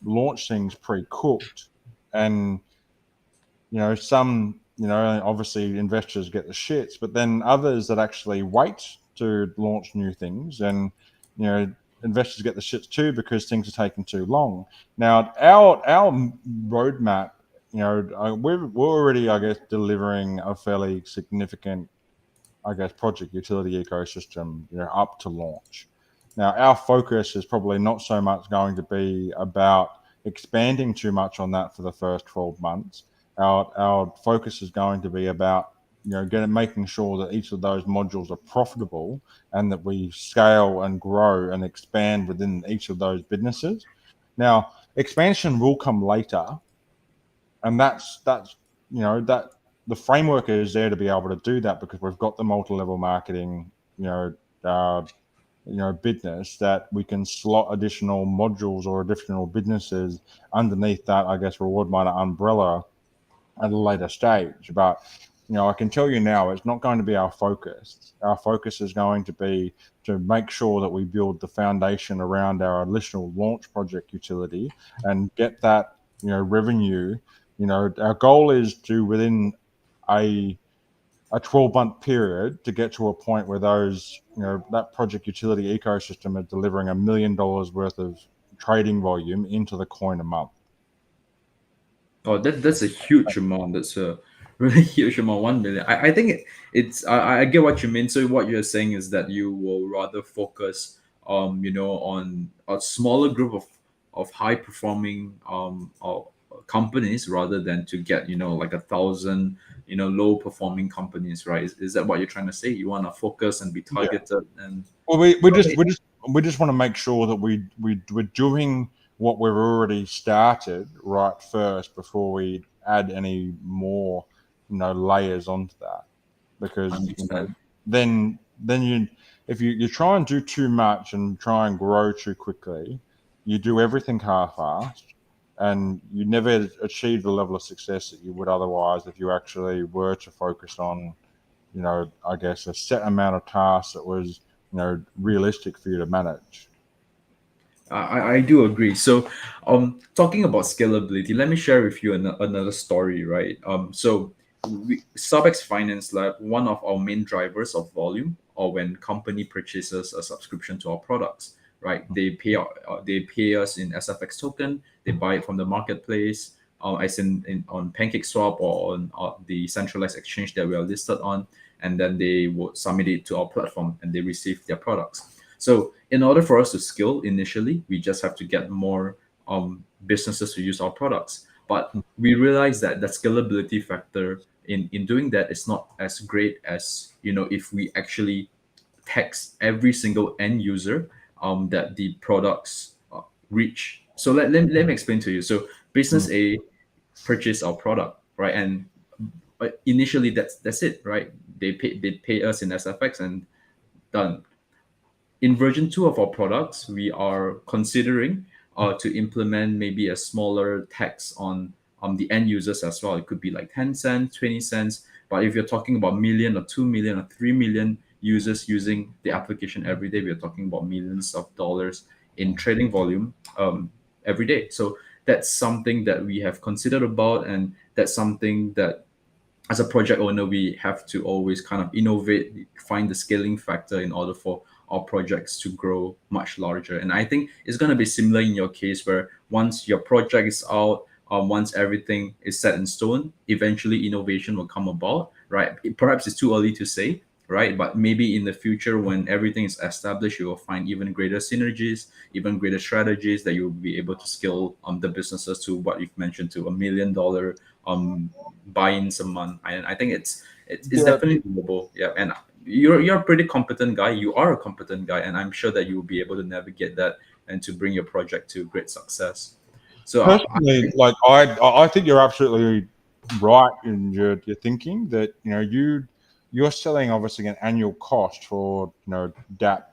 launch things pre-cooked. And some obviously investors get the shits, but then others that actually wait to launch new things, and investors get the shits too because things are taking too long. Now our roadmap, we're already, I guess, delivering a fairly significant, I guess, project utility ecosystem, up to launch. Now, our focus is probably not so much going to be about expanding too much on that for the first 12 months. Our focus is going to be about making sure that each of those modules are profitable, and that we scale and grow and expand within each of those businesses. Now, expansion will come later, and that's that the framework is there to be able to do that, because we've got the multi-level marketing uh, business, that we can slot additional modules or additional businesses underneath that, I guess, reward miner umbrella at a later stage. But I can tell you now, it's not going to be our focus. Our focus is going to be to make sure that we build the foundation around our initial launch project utility and get that revenue. Our goal is to, within a 12-month period, to get to a point where those that project utility ecosystem are delivering $1 million worth of trading volume into the coin a month. Oh, that's a huge amount. That's a really huge amount. 1 million. I think I get what you mean. So what you're saying is that you will rather focus, on a smaller group of high performing companies, rather than to get like 1,000 low performing companies, right? Is that what you're trying to say? You want to focus and be Yeah. targeted and Well, we just okay. want to make sure that we're doing what we've already started right first, before we add any more layers onto that. Because Understand. then if you try and do too much and try and grow too quickly, you do everything half-assed, and you never achieve the level of success that you would otherwise if you actually were to focus on I guess, a set amount of tasks that was realistic for you to manage. I do agree. So, talking about scalability, let me share with you another story, right? SUBX Finance Lab, one of our main drivers of volume, or when company purchases a subscription to our products, right? They pay us in SFX token. They buy it from the marketplace, as in on PancakeSwap or on the centralized exchange that we are listed on, and then they will submit it to our platform and they receive their products. So in order for us to scale initially, we just have to get more businesses to use our products. But we realize that the scalability factor in doing that is not as great as if we actually tax every single end user that the products reach. So let me explain to you. So business Mm. A purchase our product, right? And initially that's it, right? They pay us in SFX and done. In version 2 of our products, we are considering to implement maybe a smaller tax on the end users as well. It could be like 10 cents, 20 cents. But if you're talking about million or 2 million or 3 million users using the application every day, we're talking about millions of dollars in trading volume every day. So that's something that we have considered about, and that's something that as a project owner, we have to always kind of innovate, find the scaling factor in order for our projects to grow much larger. And I think it's going to be similar in your case, where once your project is out, once everything is set in stone, eventually innovation will come about, right? Perhaps it's too early to say, right? But maybe in the future, when everything is established, you will find even greater synergies, even greater strategies that you'll be able to scale the businesses to what you've mentioned, to $1 million buy-ins a month. And I think it's Yeah, definitely doable. Yeah, and you're a pretty competent guy. You are a competent guy, and I'm sure that you will be able to navigate that and to bring your project to great success. So personally, like I think you're absolutely right in your thinking that you're selling obviously an annual cost for DApp,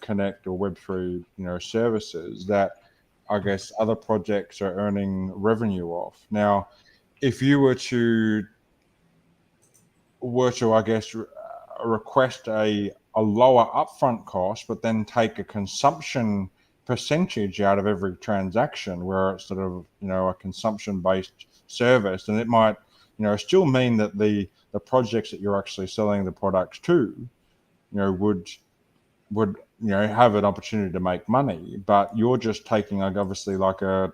Connect or Web3 services that I guess other projects are earning revenue off. Now, if you were to I guess request a lower upfront cost, but then take a consumption percentage out of every transaction, where it's sort of a consumption based service, and it might still mean that the projects that you're actually selling the products to would have an opportunity to make money, but you're just taking like obviously like a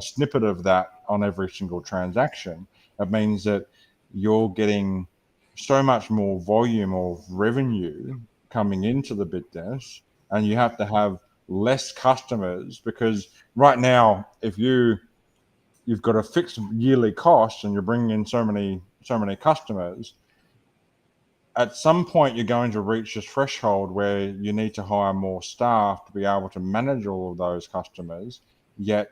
snippet of that on every single transaction. It means that you're getting so much more volume of revenue coming into the business, and you have to have less customers, because right now, if you've got a fixed yearly cost and you're bringing in so many customers, at some point you're going to reach this threshold where you need to hire more staff to be able to manage all of those customers, yet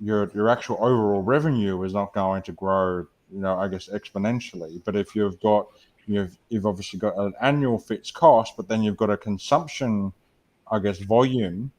your actual overall revenue is not going to grow, I guess exponentially. But if you've obviously got an annual fixed cost, but then you've got a consumption, I guess, volume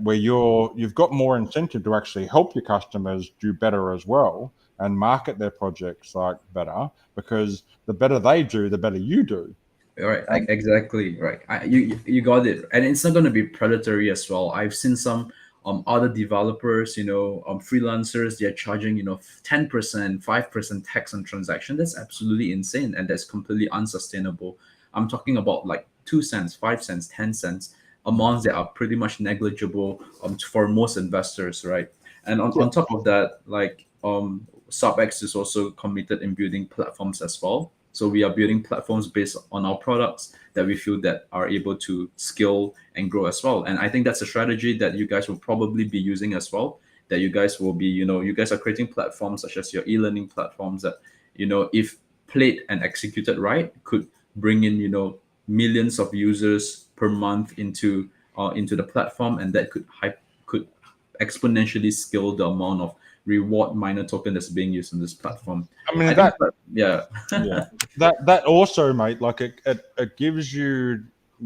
where you've got more incentive to actually help your customers do better as well and market their projects like better, because the better they do, the better you do. right, Um, exactly right. You got it, and it's not going to be predatory as well. I've seen some other developers, freelancers. They're charging 10%, 5% tax on transaction. That's absolutely insane, and that's completely unsustainable. I'm talking about like 2 cents, 5 cents, 10 cents amounts that are pretty much negligible for most investors, right? And yeah, on top of that, like SUBX is also committed in building platforms as well. So we are building platforms based on our products that we feel that are able to scale and grow as well. And I think that's a strategy that you guys will probably be using as well. That you guys will be, you guys are creating platforms such as your e-learning platforms that, if played and executed right, could bring in, millions of users per month into the platform, and that could exponentially scale the amount of reward miner token that's being used on this platform. I mean I think, that yeah. yeah, that also, mate, like it gives you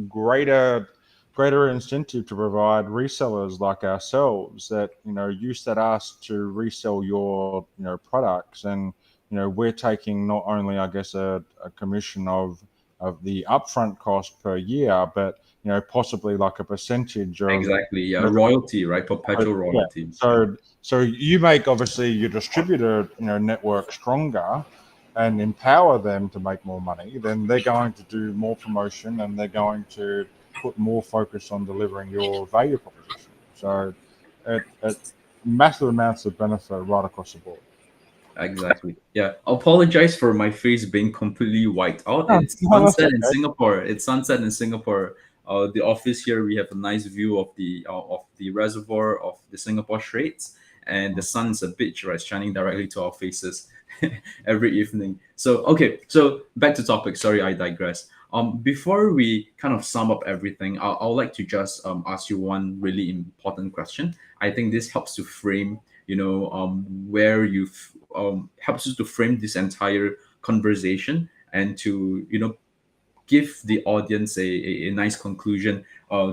greater greater incentive to provide resellers like ourselves, that you set us to resell your products, and we're taking not only I guess a commission of the upfront cost per year, but possibly like a percentage of Exactly. Yeah. you know, Royalty, right? Perpetual yeah. royalty. Yeah. So you make obviously your distributor network stronger and empower them to make more money. Then they're going to do more promotion, and they're going to put more focus on delivering your value proposition. So it massive amounts of benefit right across the board. Exactly. Yeah. Apologize for my face being completely white out. No, It's no, that's sunset in okay. Singapore. It's sunset in Singapore. The office here, we have a nice view of the reservoir of the Singapore Straits, and the sun's a bitch, right, shining directly to our faces every evening. So okay, so back to topic. Sorry, I digress. Before we kind of sum up everything, I'd like to just ask you one really important question. I think this helps to frame, where you've helps us to frame this entire conversation, and to give the audience a nice conclusion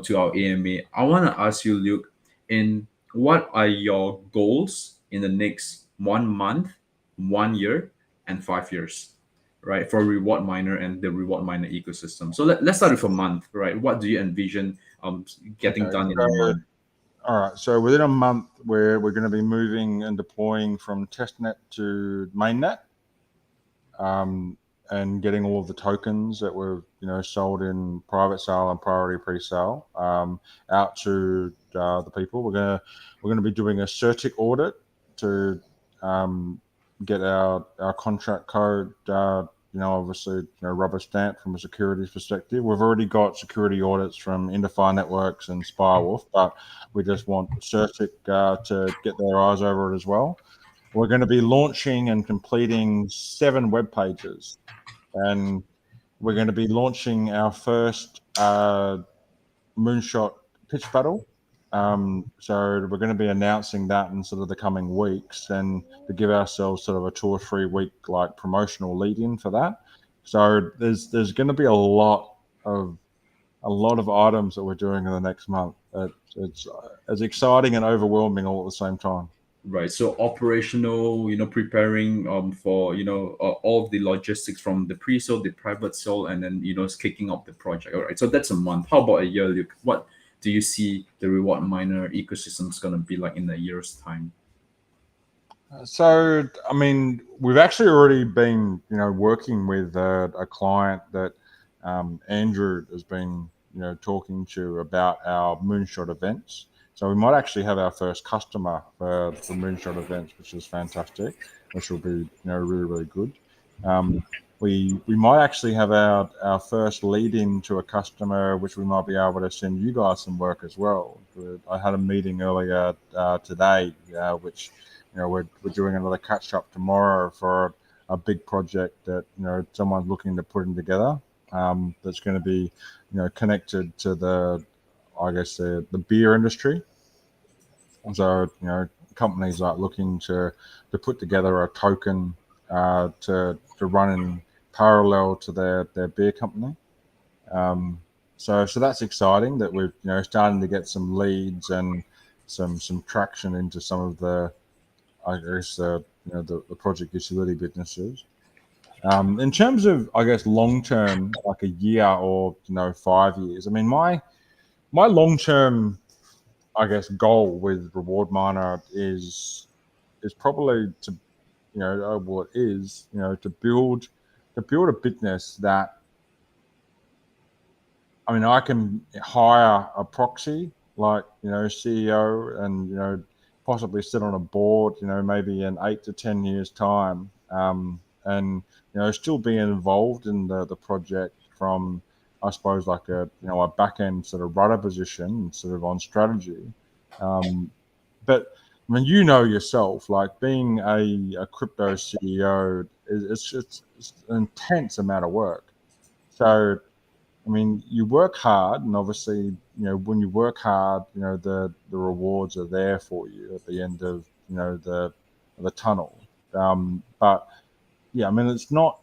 to our AMA. I want to ask you, Luke, in what are your goals in the next 1 month, 1 year, and 5 years, right, for Reward Miner and the Reward Miner ecosystem? So let's start with a month, right? What do you envision getting Okay. done in a So, month? all right. So within a month, we're going to be moving and deploying from testnet to mainnet. And getting all of the tokens that were sold in private sale and priority pre-sale out to the people. We're gonna be doing a CertiK audit to get our contract code obviously, rubber stamped from a securities perspective. We've already got security audits from Indify Networks and Spirewolf, but we just want CERTIC to get their eyes over it as well. We're going to be launching and completing 7 web pages, and we're going to be launching our first moonshot pitch battle. So we're going to be announcing that in sort of the coming weeks, and to give ourselves sort of a 2 or 3 week like promotional lead in for that. So there's going to be a lot of items that we're doing in the next month. It's exciting and overwhelming all at the same time. Right. So operational, preparing for all of the logistics from the pre-sale, the private sale, and then it's kicking off the project. All right. So that's a month. How about a year, Luke? What do you see the reward miner ecosystem is gonna be like in a year's time? So, I mean, we've actually already been, working with a client that Andrew has been, talking to about our moonshot events. So we might actually have our first customer for moonshot events, which is fantastic, which will be, really, really good. Um, we might actually have our first lead in to a customer, which we might be able to send you guys some work as well. I had a meeting earlier today, which we're doing another catch up tomorrow for a big project that someone's looking to put in together. That's going to be connected to I guess the beer industry. So companies are looking to put together a token to run in parallel to their beer company. Um, so that's exciting that we're starting to get some leads and some traction into some of the I guess the project utility businesses. In terms of I guess long term, like a year or 5 years. I mean, my long term I guess goal with Reward Miner is probably to well, it is to build a business that I mean I can hire a proxy like CEO and possibly sit on a board maybe in 8 to 10 years time, and still be involved in the project from I suppose like a back end sort of rudder position sort of on strategy. Um, but I mean, yourself, like being a crypto CEO, it's an intense amount of work. So, I mean, you work hard, and obviously, when you work hard, the rewards are there for you at the end of the tunnel. But yeah, I mean, it's not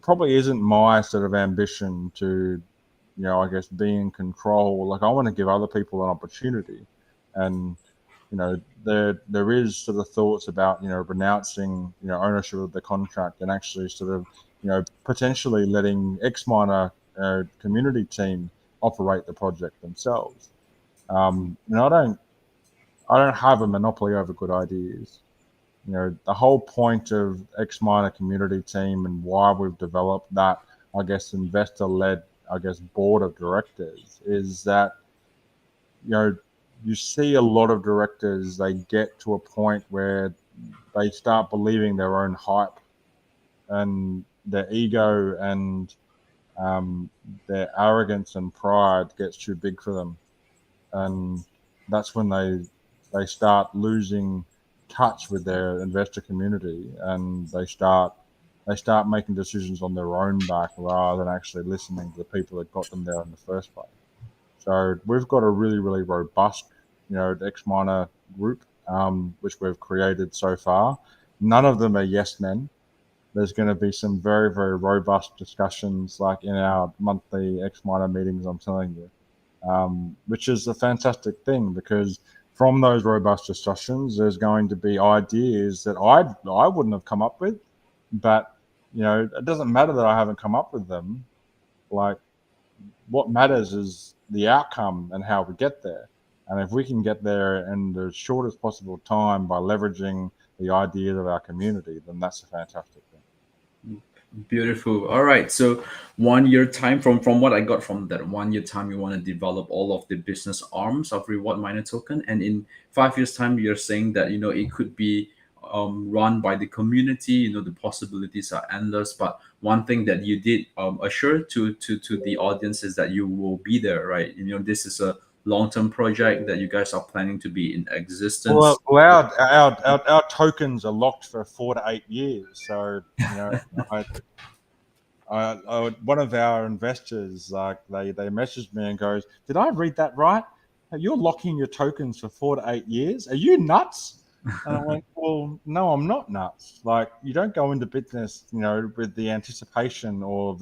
probably isn't my sort of ambition to I guess be in control. Like I want to give other people an opportunity, and there is sort of thoughts about renouncing ownership of the contract and actually sort of potentially letting Xminer community team operate the project themselves. I don't have a monopoly over good ideas. The whole point of Xminer community team and why we've developed that I guess investor led I guess board of directors is that you know you see a lot of directors they get to a point where they start believing their own hype and their ego and um, their arrogance and pride gets too big for them, and that's when they start losing touch with their investor community, and they start making decisions on their own back rather than actually listening to the people that got them there in the first place. So we've got a really, really robust, X miner group, which we've created so far. None of them are yes men. There's going to be some very, very robust discussions, like in our monthly X miner meetings. I'm telling you, which is a fantastic thing because from those robust discussions, there's going to be ideas that I wouldn't have come up with, but it doesn't matter that I haven't come up with them. Like what matters is the outcome and how we get there. And if we can get there in the shortest possible time by leveraging the ideas of our community, then that's a fantastic thing. Beautiful. All right. So 1 year time from what I got from that 1 year time, you want to develop all of the business arms of reward miner token, and in 5 years time, you're saying that it could be run by the community. The possibilities are endless. But one thing that you did assure to the audience is that you will be there, right? This is a long-term project that you guys are planning to be in Well, existence. our tokens are locked for 4 to 8 years. So I, one of our investors, like they messaged me and goes, "Did I read that right? You're locking your tokens for 4 to 8 years? Are you nuts?" And I went, "Well, no, I'm not nuts. Like, you don't go into business, with the anticipation or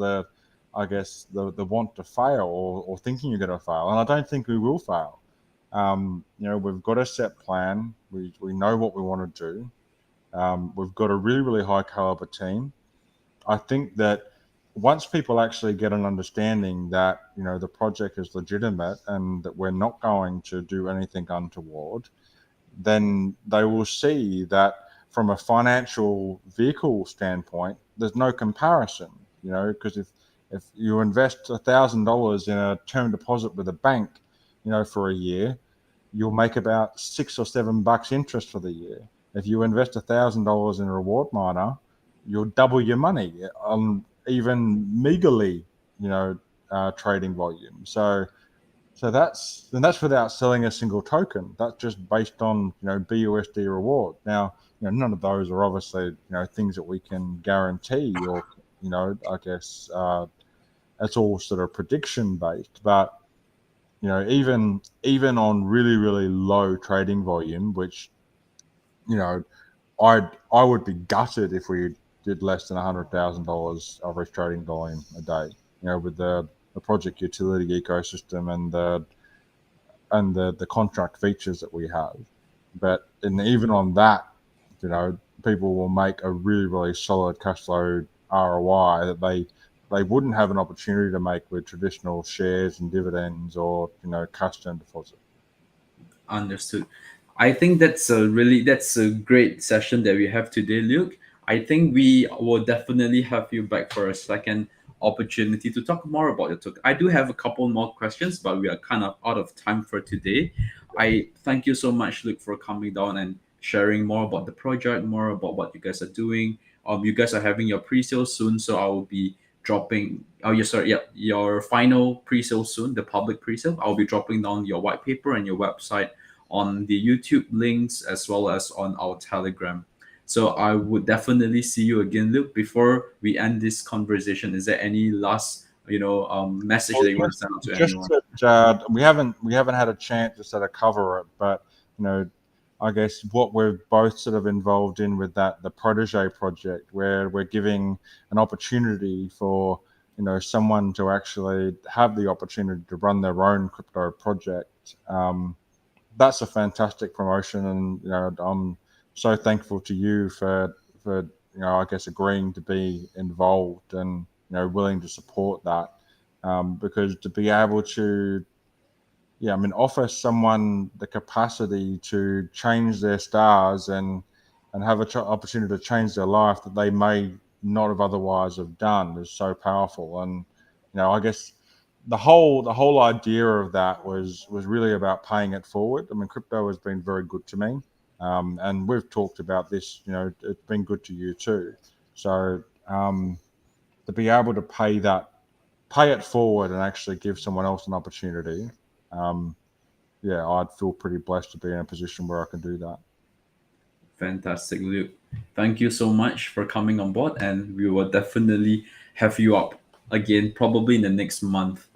I guess, the want to fail, or thinking you're going to fail. And I don't think we will fail. We've got a set plan. We know what we want to do. We've got a really, really high caliber team. I think that once people actually get an understanding that the project is legitimate and that we're not going to do anything untoward, then they will see that from a financial vehicle standpoint, there's no comparison. Because if you invest $1,000 in a term deposit with a bank, for a year, you'll make about $6 or $7 interest for the year. If you invest $1,000 in a reward miner, you'll double your money on even meagerly, trading volume. So that's without selling a single token. That's just based on BUSD reward. Now, none of those are obviously things that we can guarantee, or I guess it's all sort of prediction based. But even on really, really low trading volume, which you know I would be gutted if we did less than $100,000 average trading volume a day. With the project utility ecosystem and the contract features that we have. But even on that, people will make a really, really solid cash flow ROI that they wouldn't have an opportunity to make with traditional shares and dividends, or cash term deposit. Understood. I think that's a great session that we have today, Luke. I think we will definitely have you back for a second opportunity to talk more about your token. I do have a couple more questions, but we are kind of out of time for today. I thank you so much, Luke, for coming down and sharing more about the project, more about what you guys are doing. You guys are having your pre-sale soon, so I will be dropping. Oh, yeah, sorry, yeah, your final pre-sale soon, the public pre-sale. I'll be dropping down your white paper and your website on the YouTube links as well as on our Telegram. So I would definitely see you again, Luke. Before we end this conversation, is there any last message Well, that you want to send out to just anyone? that we haven't had a chance to sort of cover it, but I guess what we're both sort of involved in with the Protege project, where we're giving an opportunity for someone to actually have the opportunity to run their own crypto project. That's a fantastic promotion, and I'm so thankful to you for I guess agreeing to be involved and willing to support that, because to be able to offer someone the capacity to change their stars and have an opportunity to change their life that they may not have otherwise have done is so powerful. And I guess the whole idea of that was really about paying it forward. I mean, crypto has been very good to me, and we've talked about this. It's been good to you too. So to be able to pay it forward and actually give someone else an opportunity, um, yeah, I'd feel pretty blessed to be in a position where I can do that. Fantastic, Luke. Thank you so much for coming on board, and we will definitely have you up again, probably in the next month.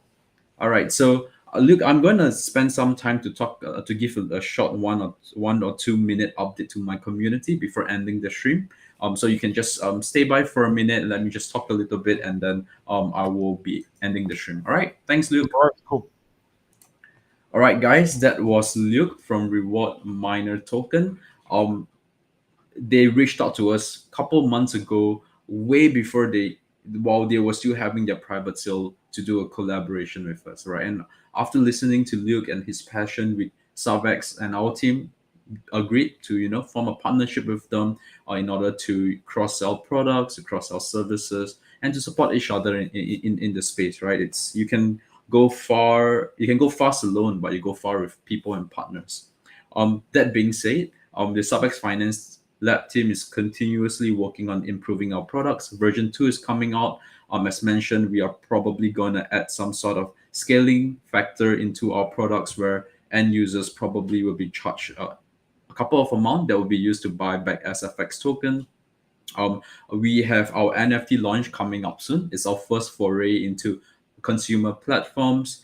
All right. So, Luke, I'm going to spend some time to talk to give a short 1 or 2 minute update to my community before ending the stream. So you can just stay by for a minute. Let me just talk a little bit, and then I will be ending the stream. All right. Thanks, Luke. All right, cool. All right, guys. That was Luke from Reward Miner Token. They reached out to us a couple months ago, way before while they were still having their private sale, to do a collaboration with us, right? And after listening to Luke and his passion with SUBX, and our team agreed to form a partnership with them in order to cross sell products, to cross sell services, and to support each other in the space, right? It's you can go fast alone, but you go far with people and partners. That being said, the SUBX Finance lab team is continuously working on improving our products. Version 2 is coming out. As mentioned, we are probably going to add some sort of scaling factor into our products where end users probably will be charged a couple of amount that will be used to buy back SFX token. um, we have our NFT launch coming up soon. It's our first foray into consumer platforms.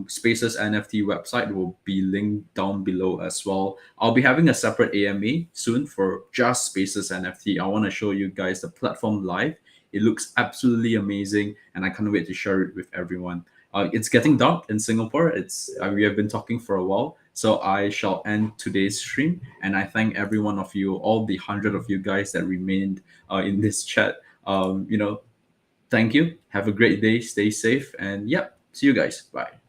Spaces NFT website will be linked down below as well. I'll be having a separate AMA soon for just Spaces NFT. I want to show you guys the platform live. It looks absolutely amazing, and I can't wait to share it with everyone. It's getting dark in Singapore. It's we have been talking for a while, so I shall end today's stream. And I thank every one of you, all the hundred of you guys that remained in this chat. Thank you. Have a great day. Stay safe, and yep. See you guys. Bye.